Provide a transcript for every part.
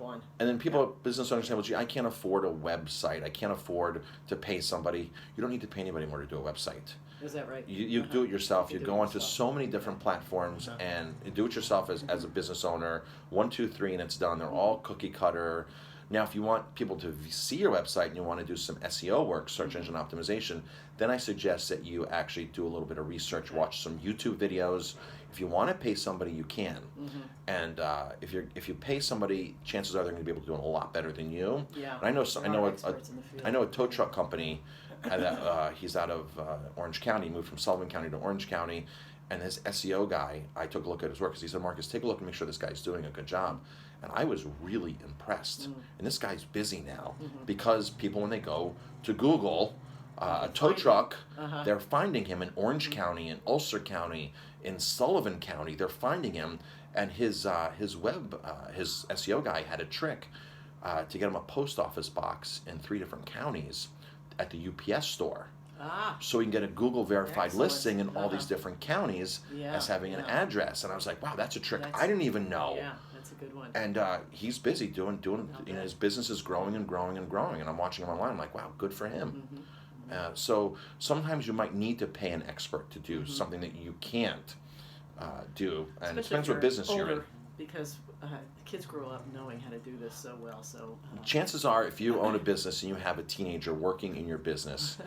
on. And then people, business owners say, well, gee, I can't afford a website. I can't afford to pay somebody. You don't need to pay anybody more to do a website. Is that right? You do it yourself. You do go it onto yourself. so many different platforms and you do it yourself as a business owner. 1, 2, 3, and it's done. They're all cookie cutter. Now, if you want people to see your website and you want to do some SEO work, search engine optimization, then I suggest that you actually do a little bit of research, watch some YouTube videos. If you want to pay somebody, you can. And if you pay somebody, chances are they're going to be able to do it a lot better than you. Yeah. And I know a tow Yeah. truck company. He's out of Orange County. Moved from Sullivan County to Orange County, and his SEO guy, I took a look at his work because he said, Marcus, take a look and make sure this guy's doing a good job. And I was really impressed. And this guy's busy now because people, when they go to Google a tow truck, they're finding him in Orange County, in Ulster County, in Sullivan County. They're finding him, and his SEO guy had a trick to get him a post office box in 3 different counties at the UPS store. So we can get a Google verified Excellent. listing in all these different counties as having an address. And I was like, wow, that's a trick I didn't even know. Yeah, that's a good one. And he's busy doing his business is growing and growing and growing. And I'm watching him online. I'm like, wow, good for him. So sometimes you might need to pay an expert to do something that you can't do. And it depends what business you're in. Because kids grow up knowing how to do this so well. So chances are, if you own a business and you have a teenager working in your business,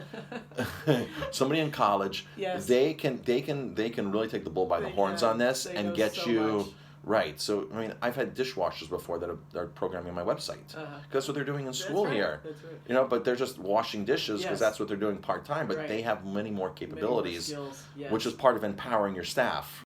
somebody in college, they can really take the bull by the horns on this and get so you much. right. So I mean, I've had dishwashers before that are programming my website because that's what they're doing in school here. That's right. You know, but they're just washing dishes because that's what they're doing part time. But Right. they have many more capabilities, skills, which is part of empowering your staff.